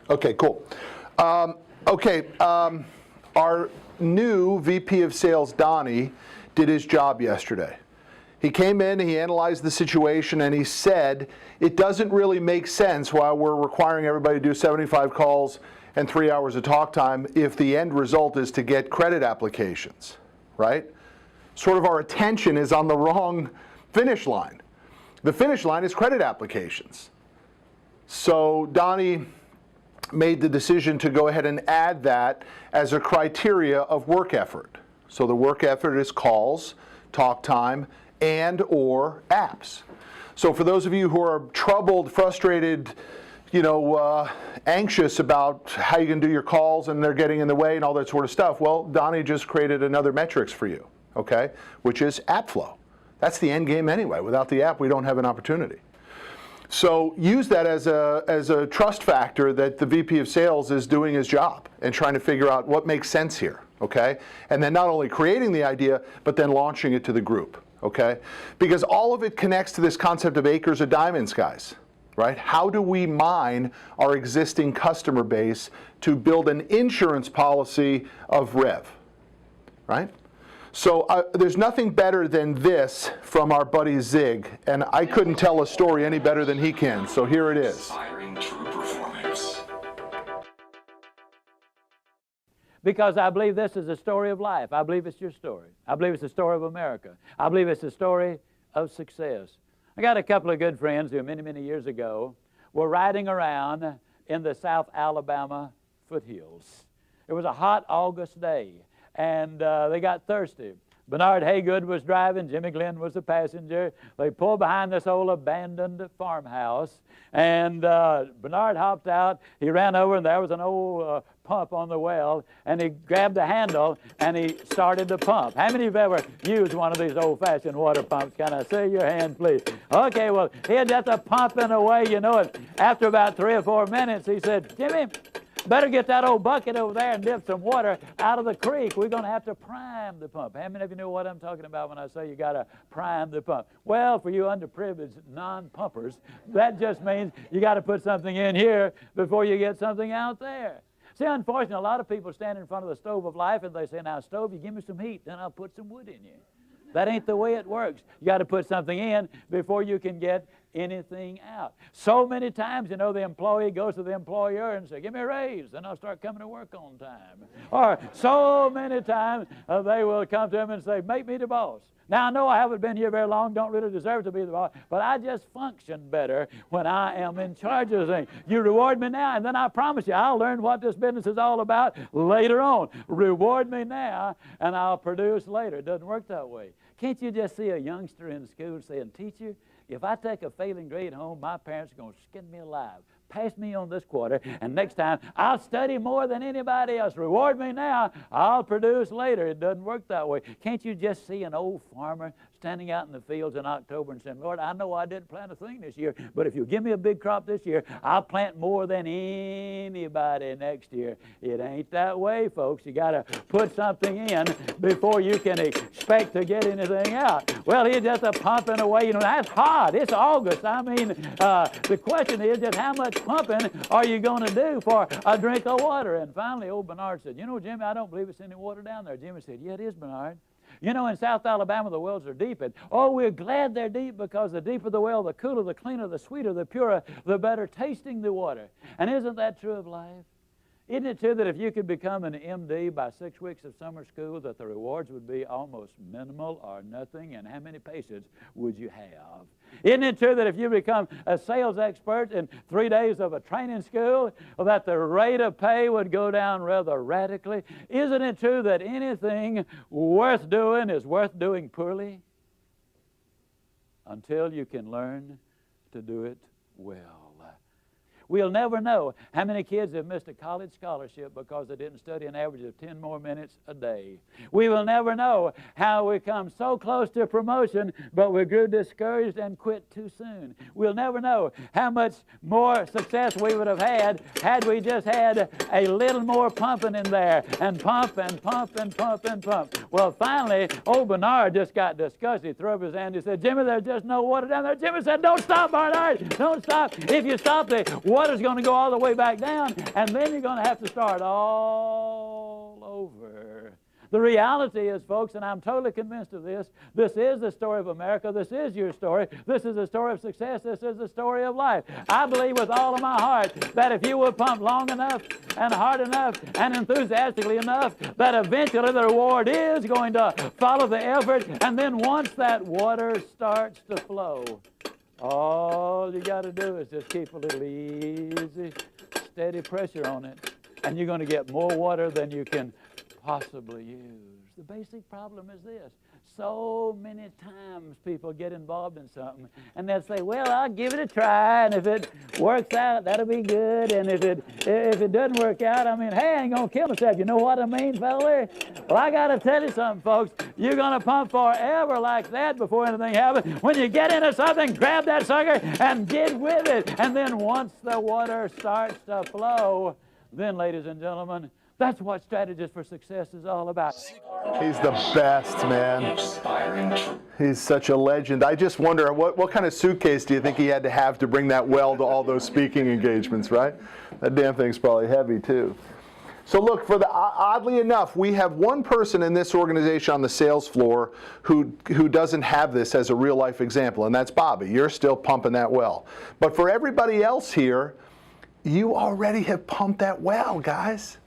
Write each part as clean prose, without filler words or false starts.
Okay, cool. Our new VP of Sales, Donnie, did his job yesterday. He came in, he analyzed the situation, and he said it doesn't really make sense while we're requiring everybody to do 75 calls and 3 hours of talk time if the end result is to get credit applications, right? Sort of our attention is on the wrong finish line. The finish line is credit applications. So Donnie made the decision to go ahead and add that as a criteria of work effort. So the work effort is calls, talk time, and or apps. So for those of you who are troubled, frustrated, anxious about how you can do your calls and they're getting in the way and all that sort of stuff, well, Donnie just created another metrics for you, okay, which is app flow. That's the end game anyway. Without the app, we don't have an opportunity. So use that as a trust factor that the VP of Sales is doing his job and trying to figure out what makes sense here, okay? And then not only creating the idea, but then launching it to the group, okay? Because all of it connects to this concept of acres of diamonds, guys, right? How do we mine our existing customer base to build an insurance policy of rev, right? So there's nothing better than this from our buddy Zig, and I couldn't tell a story any better than he can, so here it is. Inspiring true performance. Because I believe this is a story of life. I believe it's your story. I believe it's the story of America. I believe it's the story of success. I got a couple of good friends who many, many years ago were riding around in the South Alabama foothills. It was a hot August day, and they got thirsty. Bernard Haygood was driving, Jimmy Glenn was the passenger. They pulled behind this old abandoned farmhouse, and Bernard hopped out. He ran over, and there was an old pump on the well, and he grabbed the handle, and he started the pump. How many of you have ever used one of these old-fashioned water pumps? Can I see your hand, please? Okay, well, he had just a pumping away, you know it. After about 3 or 4 minutes, he said, Jimmy, better get that old bucket over there and dip some water out of the creek. We're going to have to prime the pump. How many of you know what I'm talking about when I say you got to prime the pump? Well, for you underprivileged non-pumpers, that just means you got to put something in here before you get something out there. See, unfortunately, a lot of people stand in front of the stove of life and they say, now, stove, you give me some heat, then I'll put some wood in you. That ain't the way it works. You got to put something in before you can get anything out. So many times, you know, the employee goes to the employer and says, give me a raise, then I'll start coming to work on time. Or so many times they will come to him and say, make me the boss. Now, I know I haven't been here very long, don't really deserve to be the boss, but I just function better when I am in charge of things. You reward me now, and then I promise you I'll learn what this business is all about later on. Reward me now, and I'll produce later. It doesn't work that way. Can't you just see a youngster in school saying, teacher, if I take a failing grade home, my parents are going to skin me alive. Pass me on this quarter, and next time I'll study more than anybody else. Reward me now, I'll produce later. It doesn't work that way. Can't you just see an old farmer standing out in the fields in October and saying, Lord, I know I didn't plant a thing this year, but if you give me a big crop this year, I'll plant more than anybody next year. It ain't that way, folks. You got to put something in before you can expect to get anything out. Well, he's just a pumping away. You know, that's hot. It's August. I mean, the question is just how much pumping are you going to do for a drink of water? And finally, old Bernard said, you know, Jimmy, I don't believe it's any water down there. Jimmy said, yeah, it is, Bernard. You know, in South Alabama, the wells are deep. And, oh, we're glad they're deep because the deeper the well, the cooler, the cleaner, the sweeter, the purer, the better tasting the water. And isn't that true of life? Isn't it true that if you could become an MD by 6 weeks of summer school, that the rewards would be almost minimal or nothing? And how many patients would you have? Isn't it true that if you become a sales expert in 3 days of a training school, that the rate of pay would go down rather radically? Isn't it true that anything worth doing is worth doing poorly? Until you can learn to do it well. We'll never know how many kids have missed a college scholarship because they didn't study an average of 10 more minutes a day. We will never know how we come so close to promotion, but we grew discouraged and quit too soon. We'll never know how much more success we would have had we just had a little more pumping in there, and pump and pump and pump and pump. Well, finally, old Bernard just got disgusted. He threw up his hand. He said, Jimmy, there's just no water down there. Jimmy said, don't stop, Bernard. Don't stop. If you stop, the water's going to go all the way back down, and then you're going to have to start all over. The reality is, folks, and I'm totally convinced of this, this is the story of America. This is your story. This is the story of success. This is the story of life. I believe with all of my heart that if you will pump long enough and hard enough and enthusiastically enough, that eventually the reward is going to follow the effort. And then once that water starts to flow, all you got to do is just keep a little easy, steady pressure on it, and you're going to get more water than you can possibly use. The basic problem is this. So many times people get involved in something and they'll say, well, I'll give it a try, and if it works out, that'll be good, and if it doesn't work out, I mean, hey, I ain't going to kill myself. You know what I mean, fella? Well, I got to tell you something, folks. You're going to pump forever like that before anything happens. When you get into something, grab that sucker and get with it. And then once the water starts to flow, then, ladies and gentlemen, that's what Strategies for Success is all about. He's the best, man. Inspiring truth. He's such a legend. I just wonder, what kind of suitcase do you think he had to have to bring that well to all those speaking engagements, right? That damn thing's probably heavy, too. So look, oddly enough, we have one person in this organization on the sales floor who doesn't have this as a real-life example, and that's Bobby. You're still pumping that well. But for everybody else here, you already have pumped that well, guys.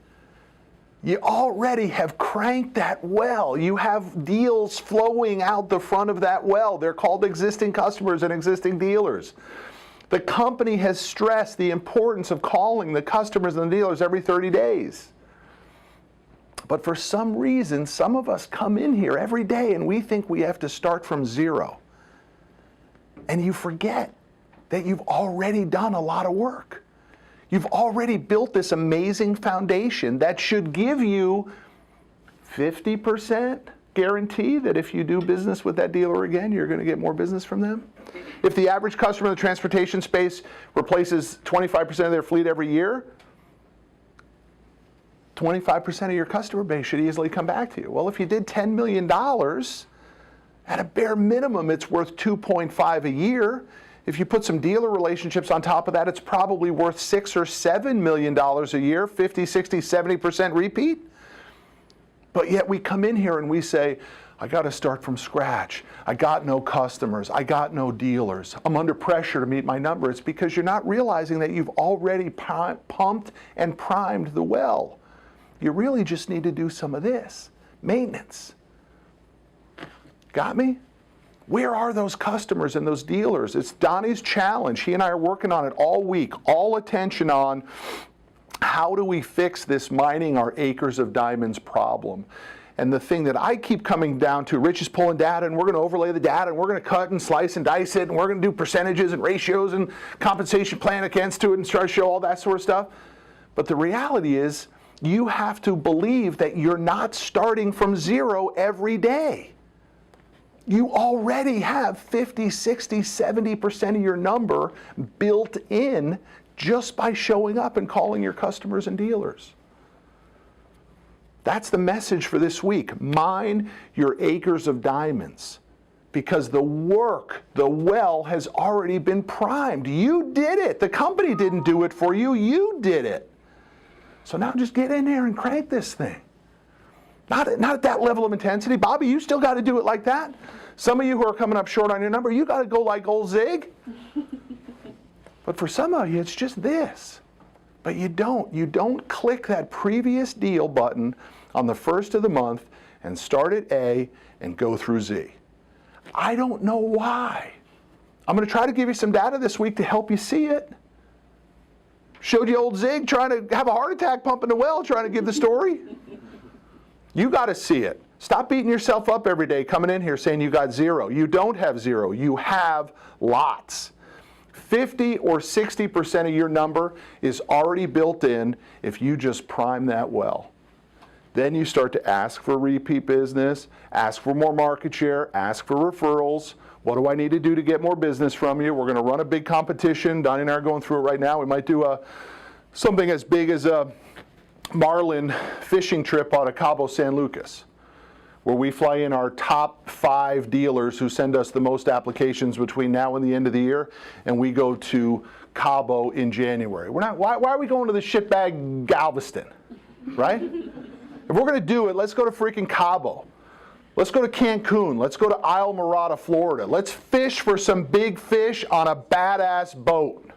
You already have cranked that well. You have deals flowing out the front of that well. They're called existing customers and existing dealers. The company has stressed the importance of calling the customers and the dealers every 30 days. But for some reason, some of us come in here every day and we think we have to start from zero. And you forget that you've already done a lot of work. You've already built this amazing foundation that should give you 50% guarantee that if you do business with that dealer again, you're going to get more business from them. If the average customer in the transportation space replaces 25% of their fleet every year, 25% of your customer base should easily come back to you. Well, if you did $10 million, at a bare minimum, it's worth 2.5 a year. If you put some dealer relationships on top of that, it's probably worth $6 or $7 million a year, 50, 60, 70% repeat. But yet we come in here and we say, I got to start from scratch. I got no customers. I got no dealers. I'm under pressure to meet my number. It's because you're not realizing that you've already pumped and primed the well. You really just need to do some of this, maintenance. Got me? Where are those customers and those dealers? It's Donnie's challenge. He and I are working on it all week, all attention on how do we fix this mining our acres of diamonds problem. And the thing that I keep coming down to, Rich is pulling data and we're going to overlay the data and we're going to cut and slice and dice it and we're going to do percentages and ratios and compensation plan against it and try to show all that sort of stuff. But the reality is you have to believe that you're not starting from zero every day. You already have 50, 60, 70% of your number built in just by showing up and calling your customers and dealers. That's the message for this week. Mine your acres of diamonds. Because the work, the well has already been primed. You did it. The company didn't do it for you. You did it. So now just get in there and crank this thing. Not at that level of intensity. Bobby, you still got to do it like that. Some of you who are coming up short on your number, you got to go like old Zig. But for some of you, it's just this. But you don't. You don't click that previous deal button on the first of the month and start at A and go through Z. I don't know why. I'm going to try to give you some data this week to help you see it. Showed you old Zig trying to have a heart attack pumping the well, trying to give the story. You got to see it. Stop beating yourself up every day coming in here saying you got zero. You don't have zero. You have lots. 50 or 60% of your number is already built in if you just prime that well. Then you start to ask for repeat business, ask for more market share, ask for referrals. What do I need to do to get more business from you? We're going to run a big competition. Donnie and I are going through it right now. We might do something as big as a marlin fishing trip out of Cabo San Lucas. where we fly in our top 5 dealers who send us the most applications between now and the end of the year, and we go to Cabo in January. Why are we going to the shitbag Galveston, right? If we're going to do it, let's go to freaking Cabo. Let's go to Cancun. Let's go to Isle Morada, Florida. Let's fish for some big fish on a badass boat,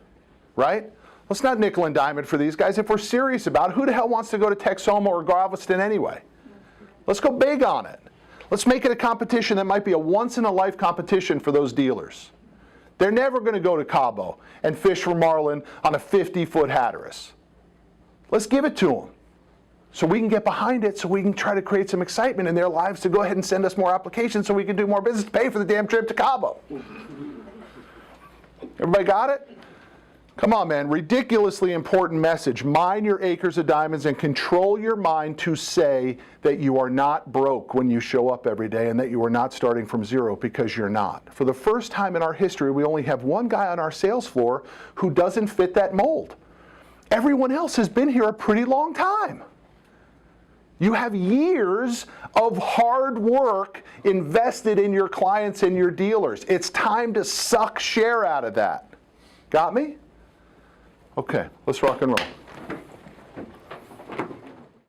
right? Let's not nickel and dime it for these guys. If we're serious about it, who the hell wants to go to Texoma or Galveston anyway? Let's go big on it. Let's make it a competition that might be a once-in-a-life competition for those dealers. They're never going to go to Cabo and fish for marlin on a 50-foot Hatteras. Let's give it to them so we can get behind it, so we can try to create some excitement in their lives to go ahead and send us more applications so we can do more business to pay for the damn trip to Cabo. Everybody got it? Come on, man. Ridiculously important message. Mine your acres of diamonds and control your mind to say that you are not broke when you show up every day and that you are not starting from zero, because you're not. For the first time in our history, we only have one guy on our sales floor who doesn't fit that mold. Everyone else has been here a pretty long time. You have years of hard work invested in your clients and your dealers. It's time to suck share out of that. Got me? Okay, let's rock and roll.